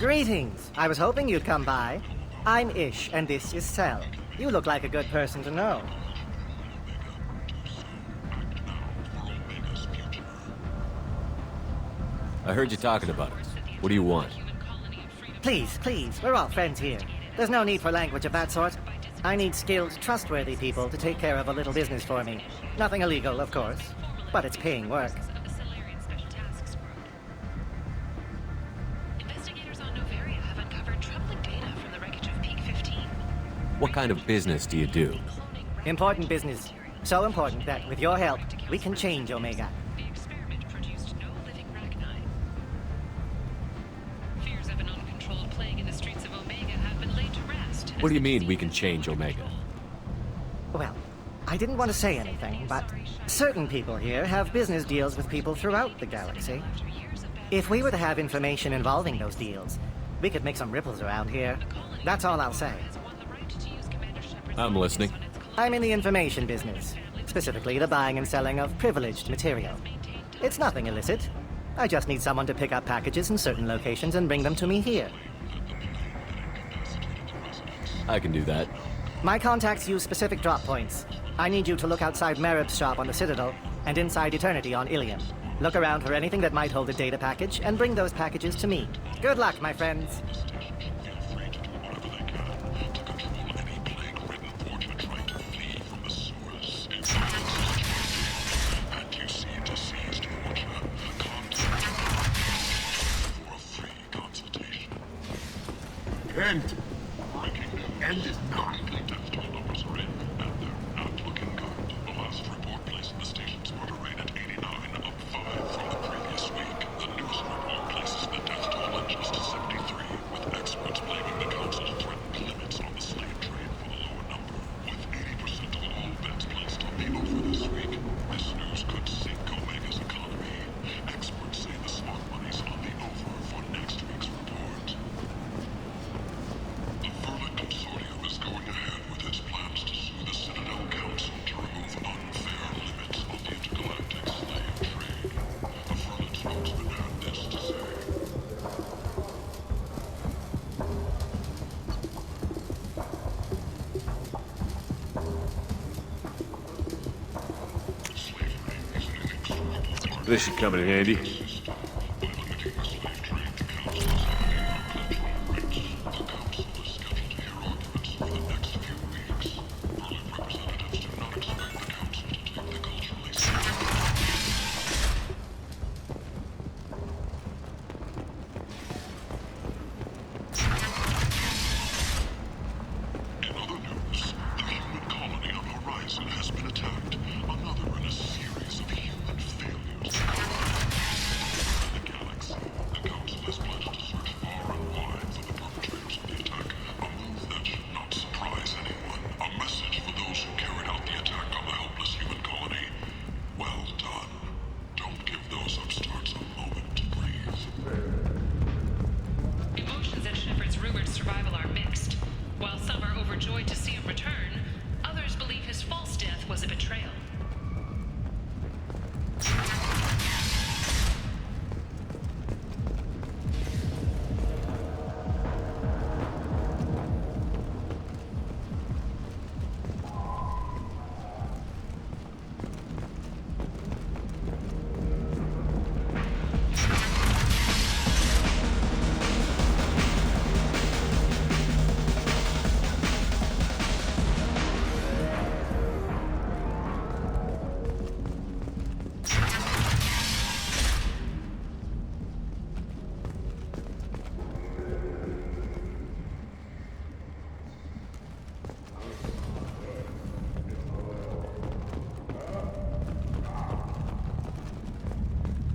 Greetings. I was hoping you'd come by. I'm Ish, and this is Cell. You look like a good person to know. I heard you talking about us. What do you want? Please, please, we're all friends here. There's no need for language of that sort. I need skilled, trustworthy people to take care of a little business for me. Nothing illegal, of course, but it's paying work. What kind of business do you do? Important business. So important that, with your help, we can change Omega. What do you mean we can change Omega? Well, I didn't want to say anything, but certain people here have business deals with people throughout the galaxy. If we were to have information involving those deals, we could make some ripples around here. That's all I'll say. I'm listening. I'm in the information business, specifically the buying and selling of privileged material. It's nothing illicit. I just need someone to pick up packages in certain locations and bring them to me here. I can do that. My contacts use specific drop points. I need you to look outside Merib's shop on the Citadel and inside Eternity on Ilium. Look around for anything that might hold a data package and bring those packages to me. Good luck, my friends. End. End is not. The last report placed the station's murder rate at 89, up 5 from the previous week. The newest report places the death toll at just 73, with experts blaming the council to threaten limits on the slave trade for the lower number. With 80% of all bets placed on the over this week, this news could sink Omega's economy. Experts say the smart money's on the over for next week's report. The Verlet Consortium is going ahead with its plans to sue the Citadel Council to remove unfair limits on the intergalactic slave trade. A Verlet spokesman had this to say. Slavery is an inexorable part This should come in handy. by limiting the slave trade. The council is having our pledge on rights. The council is scheduled to hear arguments over the next few weeks. Verlet representatives do not expect the council to take the culturally sensitive. In other news, the human colony on Horizon has been attacked. Another in a series of human failures. In the galaxy, the council has pledged to search far and wide for the perpetrators of the attack. A move that should not surprise anyone. A message for those who carried out the attack on the helpless human colony. Well done. Don't give those upstarts a moment to breathe. Emotions at Shepard's rumored survival are mixed. While some are overjoyed to see him return, others believe his false death was a betrayal.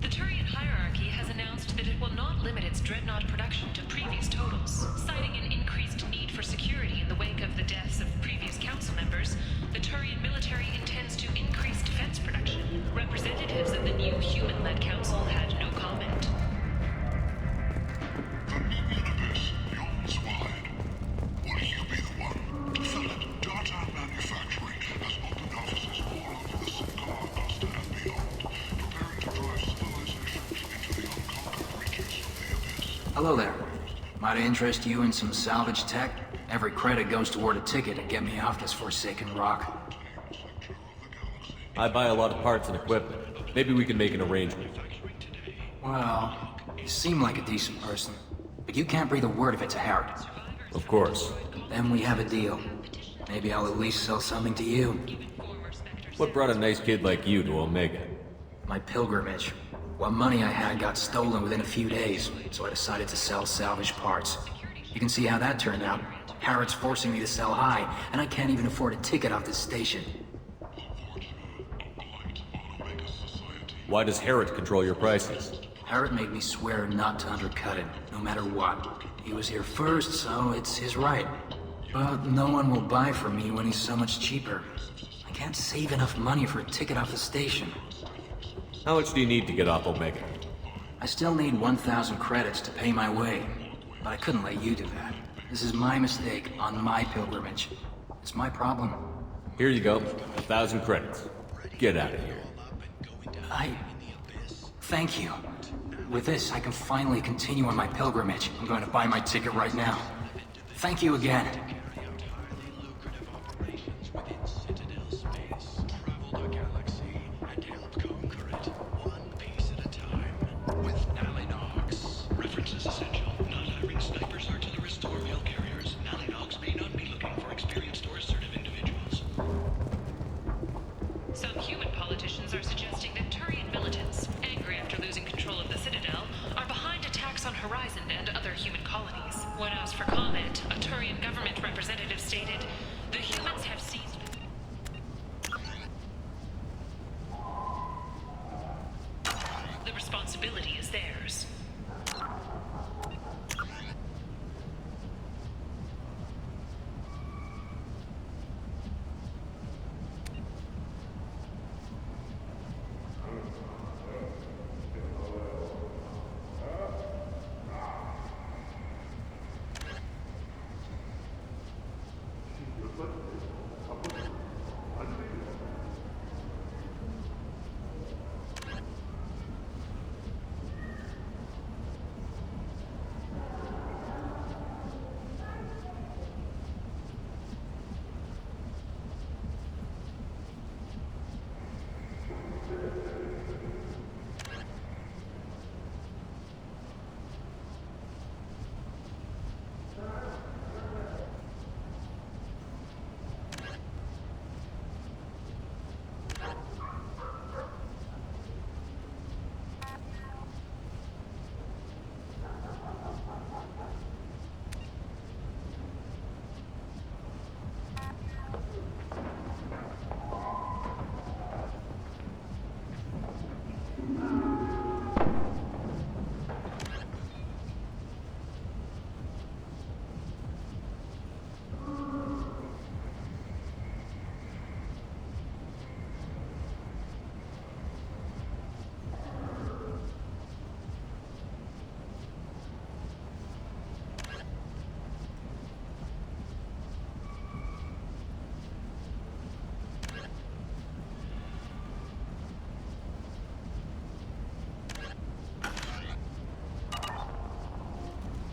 The Turian hierarchy has announced that it will not limit its dreadnought production to previous totals. Citing an increased need for security in the wake of the deaths of previous council members, the Turian military intends to increase defense production. Representatives of the new human-led council had no comment. The Nemean Abyss yawns wide. Will you be the one to fill it? Data Manufacturing has opened offices all over the Syncara Costa and beyond, preparing to drive civilizations into the unconquered reaches of the Abyss. Hello there. Might interest you in some salvage tech? Every credit goes toward a ticket to get me off this forsaken rock. I buy a lot of parts and equipment. Maybe we can make an arrangement. Well, you seem like a decent person, but you can't breathe a word of it to Harrod. Of course. Then we have a deal. Maybe I'll at least sell something to you. What brought a nice kid like you to Omega? My pilgrimage. What money I had got stolen within a few days, so I decided to sell salvage parts. You can see how that turned out. Harrod's forcing me to sell high, and I can't even afford a ticket off this station. Why does Harrod control your prices? Harrod made me swear not to undercut him, no matter what. He was here first, so it's his right. But no one will buy from me when he's so much cheaper. I can't save enough money for a ticket off the station. How much do you need to get off Omega? I still need 1,000 credits to pay my way, but I couldn't let you do that. This is my mistake on my pilgrimage. It's my problem. Here you go. 1,000 credits. Get out of here. Thank you. With this, I can finally continue on my pilgrimage. I'm going to buy my ticket right now. Thank you again. Some human politicians are suggesting that Turian militants, angry after losing control of the Citadel, are behind attacks on Horizon and other human colonies. When asked for comment, a Turian government representative stated, "The humans have seized..." The responsibility is theirs.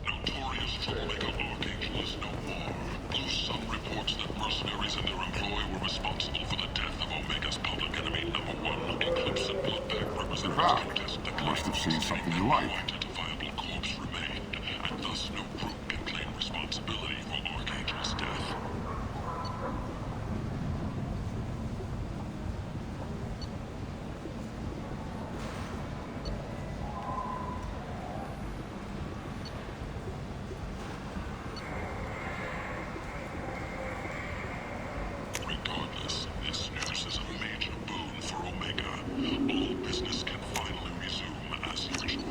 Notorious troublemaker Archangel is no more. Blue Sun reports that mercenaries in their employ were responsible for the death of Omega's public enemy #1. Eclipse and Bloodbag representatives contest the claim. Must have seen something you like. No identifiable corpse remained, and thus no group can claim responsibility for Archangel's death. Regardless, this news is a major boon for Omega. All business can finally resume as usual.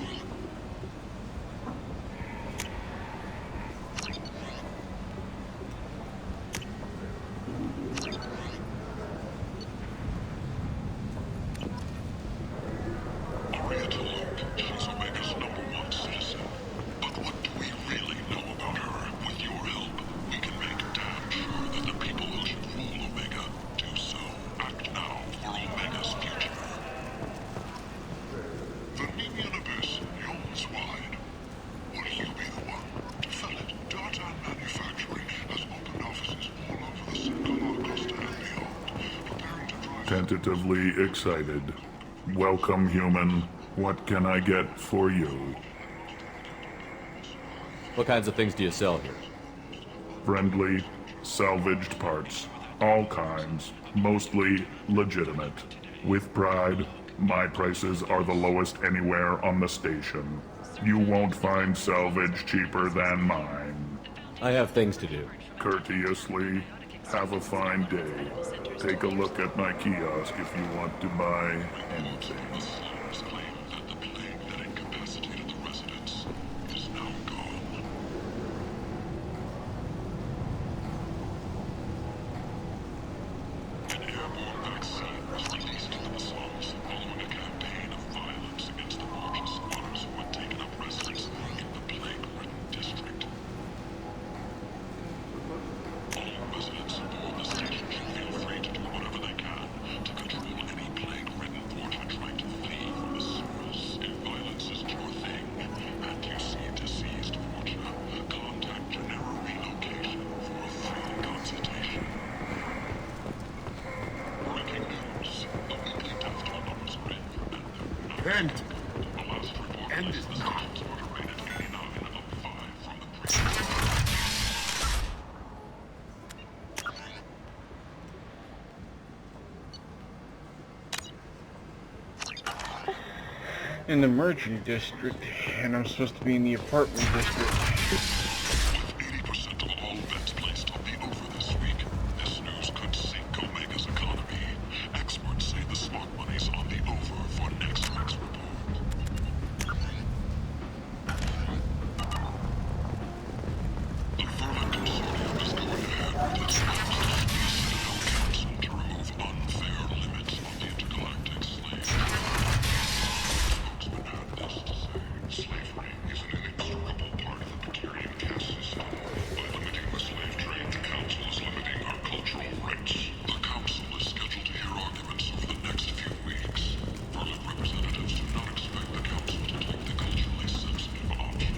tentatively excited. Welcome, human. What can I get for you? What kinds of things do you sell here? Friendly, salvaged parts. All kinds. Mostly legitimate. With pride, my prices are the lowest anywhere on the station. You won't find salvage cheaper than mine. I have things to do. Courteously, have a fine day. Take a look at my kiosk if you want to buy anything. Slurs claim that the plague that incapacitated the residents is now gone. An airborne vaccine was released into the slums following a campaign of violence against the Martian squatters who had taken up residence in the plague-ridden district. All residents aboard the station should feel free to do whatever they can to control any plague-ridden Fortune trying to flee from the sewers. If violence is your thing, and you seem diseased Fortune, contact Genera Relocation for a free consultation. Breaking news. The weekly death toll numbers are in for End. the last report End is is the not. symptoms were rated 89, up 5 from the previous. In the merchant district, and I'm supposed to be in the apartment district. 80% of all bets placed on the over this week, this news could sink Omega's economy. Experts say the smart money's on the over for next week's report. The Vernon Consortium is going ahead with its plans to squeeze Citadel Council to remove unfair limits on the intergalactic slave trade. Spokesman had this to say: slavery is an inextricable part of the Bakerian caste system. By limiting the slave trade, the Council is limiting our cultural rights. The Council is scheduled to hear arguments over the next few weeks. Vernon representatives do not expect the Council to take the culturally sensitive option.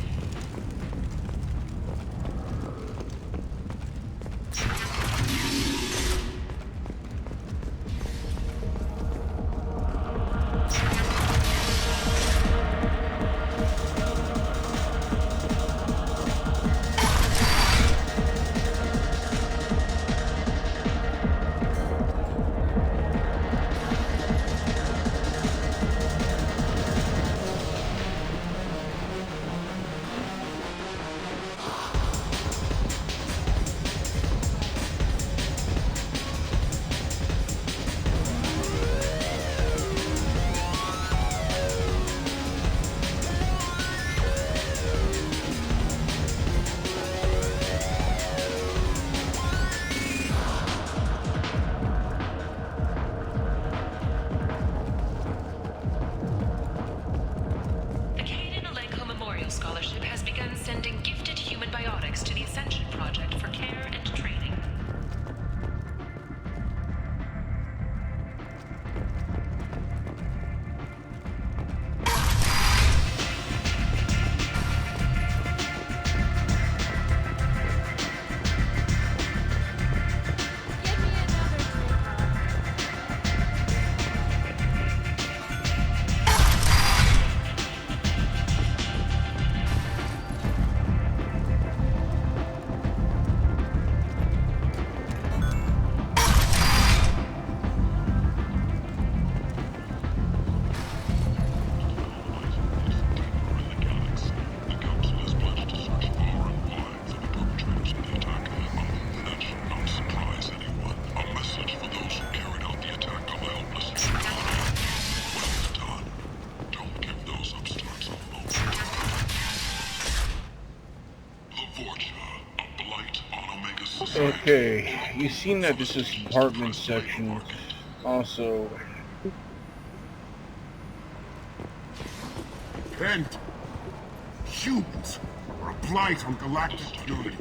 The Kaden Alenko Memorial Scholarship has begun sending gifted human biotics to the Ascension Project for care and training. The Council has pledged to search far and wide for the perpetrators of the attack. That should not surprise anyone. A message for those who carried out the attack on the helpless humanity. Well done. Don't give those upstarts a moment. The Vorcha, a blight on Omega's society. Okay, you seen that this is apartment section. Also, And humans are a blight on galactic purity.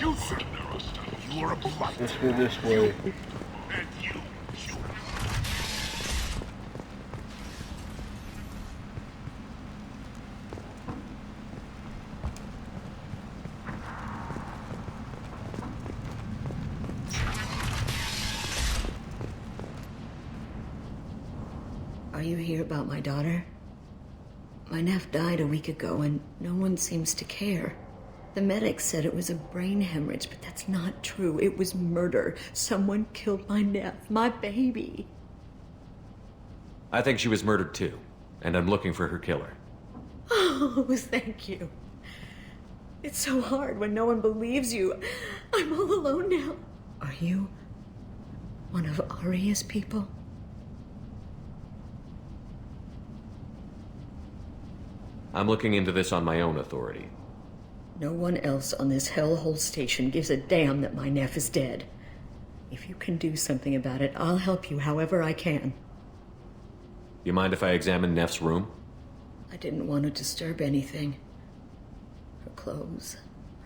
You, sir, you are a blight. let's go this way. And you, human. Are you here about my daughter? My nephew died a week ago and no one seems to care. The medics said it was a brain hemorrhage, but that's not true. It was murder. Someone killed my nephew, my baby. I think she was murdered too, and I'm looking for her killer. Oh, thank you. It's so hard when no one believes you. I'm all alone now. Are you one of Aria's people? I'm looking into this on my own authority. No one else on this hellhole station gives a damn that my nephew is dead. If you can do something about it, I'll help you however I can. You mind if I examine Neff's room? I didn't want to disturb anything. Her clothes,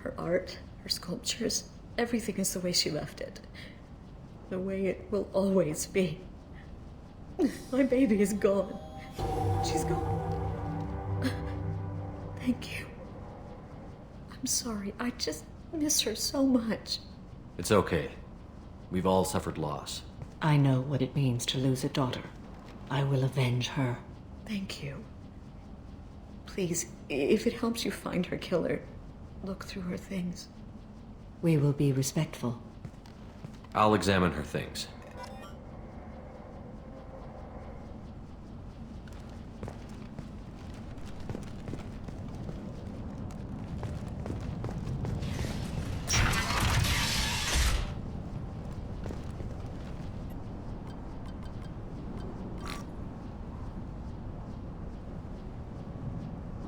her art, her sculptures, everything is the way she left it. The way it will always be. My baby is gone. She's gone. Thank you. I'm sorry, I just miss her so much. It's okay. We've all suffered loss. I know what it means to lose a daughter. I will avenge her. Thank you. Please, if it helps you find her killer, look through her things. We will be respectful. I'll examine her things.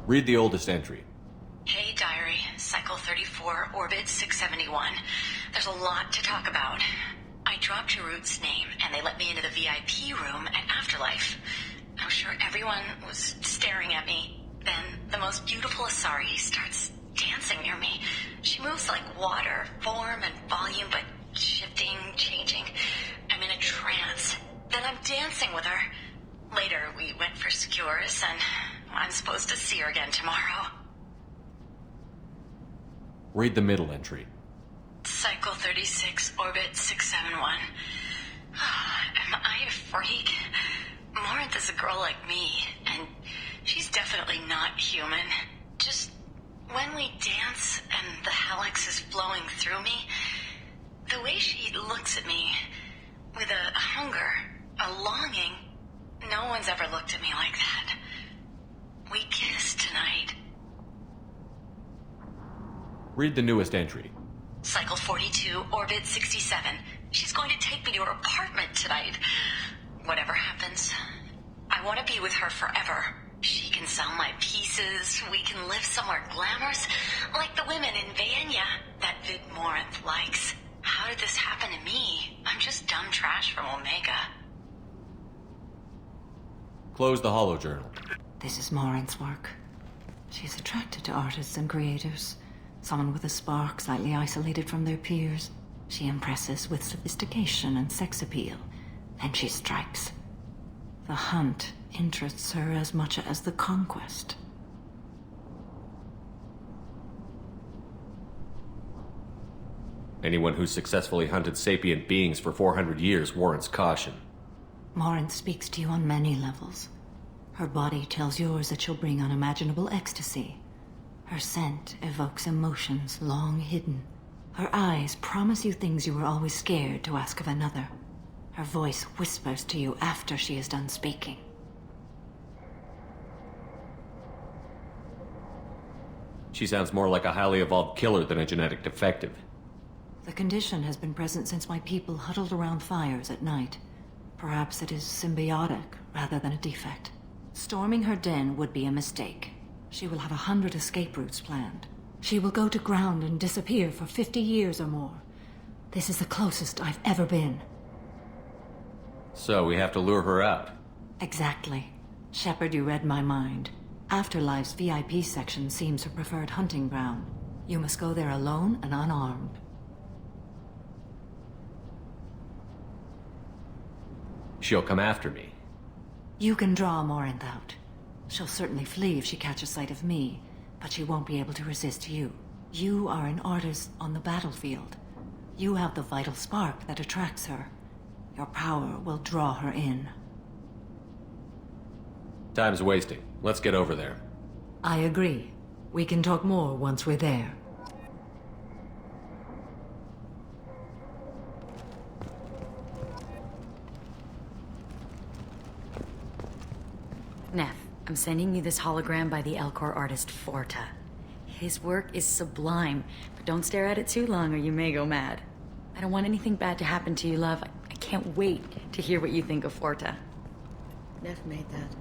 Read the oldest entry. Hey, Diary. Cycle 34, Orbit 671. There's a lot to talk about. I dropped Jarut's name, and they let me into the VIP room at Afterlife. I was sure everyone was staring at me. Then the most beautiful Asari starts dancing near me. She moves like water, form and volume, but shifting, changing. I'm in a trance. Then I'm dancing with her. Later, we went for secures, and I'm supposed to see her again tomorrow. Read the middle entry. Cycle 36, Orbit 671. Am I a freak? Morinth is a girl like me, and she's definitely not human. Just when we dance and the Helix is flowing through me, the way she looks at me with a hunger, a longing, no one's ever looked at me like that. We kissed tonight. Read the newest entry. Cycle 42, Orbit 67. She's going to take me to her apartment tonight. Whatever happens, I want to be with her forever. She can sell my pieces. We can live somewhere glamorous, like the women in Vanya that Vid Morinth likes. How did this happen to me? I'm just dumb trash from Omega. Close the holojournal. This is Morinth's work. She's attracted to artists and creators. Someone with a spark, slightly isolated from their peers. She impresses with sophistication and sex appeal. Then she strikes. The hunt interests her as much as the conquest. Anyone who's successfully hunted sapient beings for 400 years warrants caution. Morinth speaks to you on many levels. Her body tells yours that she'll bring unimaginable ecstasy. Her scent evokes emotions long hidden. Her eyes promise you things you were always scared to ask of another. Her voice whispers to you after she is done speaking. She sounds more like a highly evolved killer than a genetic defective. The condition has been present since my people huddled around fires at night. Perhaps it is symbiotic rather than a defect. Storming her den would be a mistake. She will have 100 escape routes planned. She will go to ground and disappear for 50 years or more. This is the closest I've ever been. So we have to lure her out. Exactly. Shepard, you read my mind. Afterlife's VIP section seems her preferred hunting ground. You must go there alone and unarmed. She'll come after me. You can draw Morinth out. She'll certainly flee if she catches sight of me, but she won't be able to resist you. You are an artist on the battlefield. You have the vital spark that attracts her. Your power will draw her in. Time's wasting. Let's get over there. I agree. We can talk more once we're there. Neff, I'm sending you this hologram by the Elcor artist Forta. His work is sublime, but don't stare at it too long or you may go mad. I don't want anything bad to happen to you, love. I can't wait to hear what you think of Forta. Neff made that.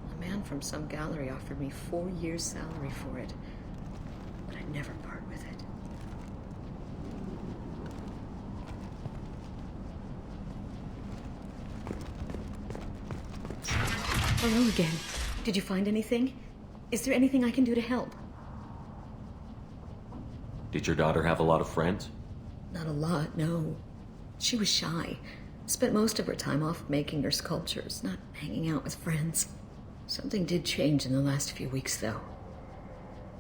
A man from some gallery offered me 4 years' salary for it, but I'd never part with it. Hello again. Did you find anything? Is there anything I can do to help? Did your daughter have a lot of friends? Not a lot, no. She was shy. Spent most of her time off making her sculptures, not hanging out with friends. Something did change in the last few weeks, though.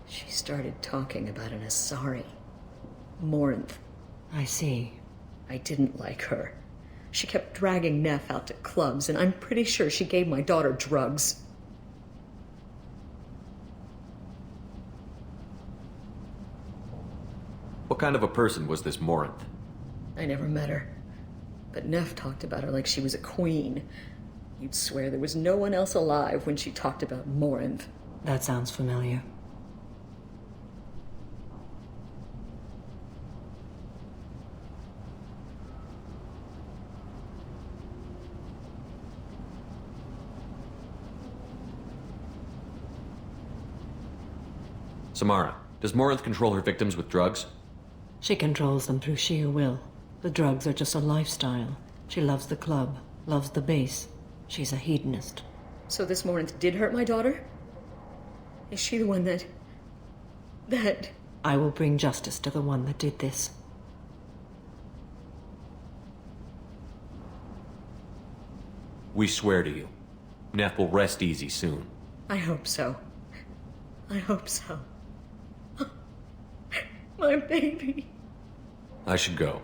She started talking about an Asari. Morinth. I see. I didn't like her. She kept dragging Neff out to clubs, and I'm pretty sure she gave my daughter drugs. What kind of a person was this Morinth? I never met her. But Neff talked about her like she was a queen. You'd swear there was no one else alive when she talked about Morinth. That sounds familiar. Samara, does Morinth control her victims with drugs? She controls them through sheer will. The drugs are just a lifestyle. She loves the club, loves the base. She's a hedonist. So this Morinth did hurt my daughter? Is she the one that... I will bring justice to the one that did this. We swear to you. Neff will rest easy soon. I hope so. I hope so. My baby. I should go.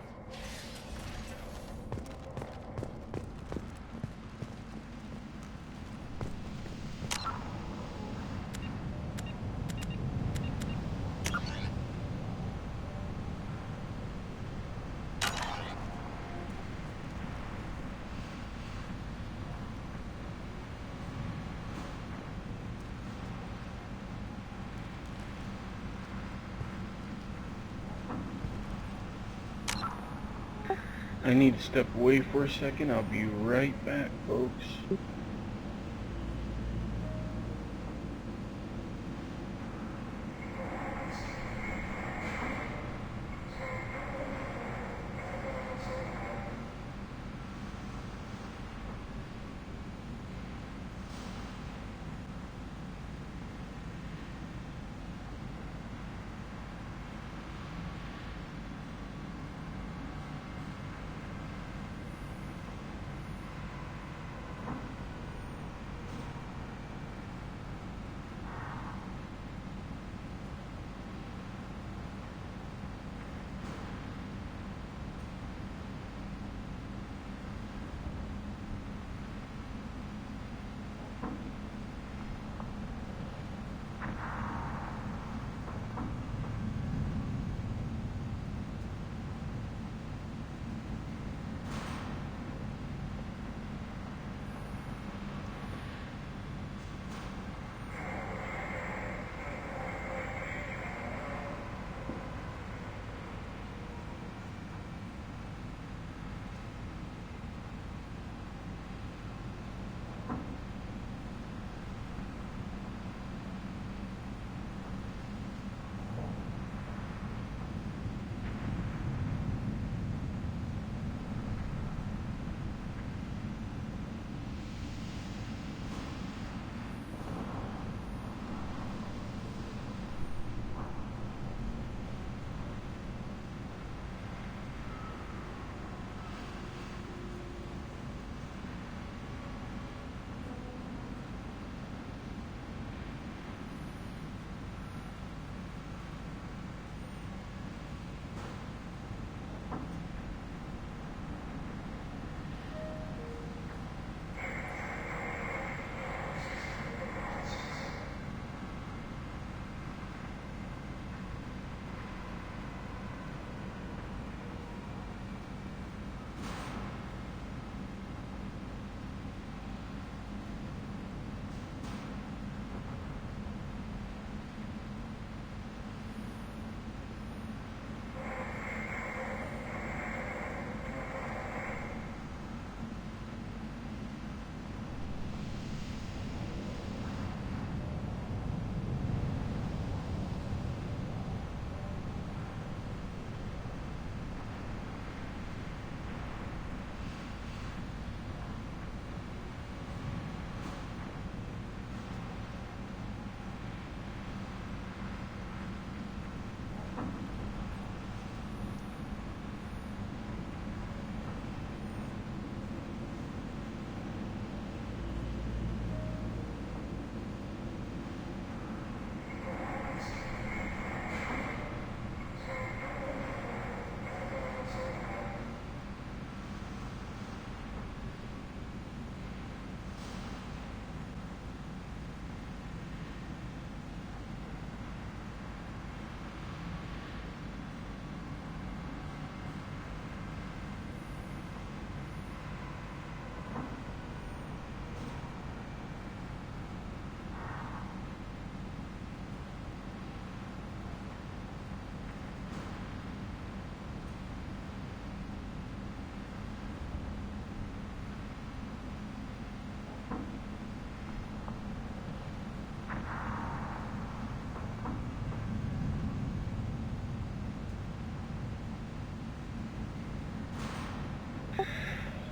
I need to step away for a second. I'll be right back, folks.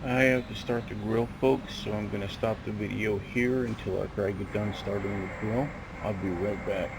I have to start the grill, folks, so I'm gonna stop the video here until after I get done starting the grill. I'll be right back.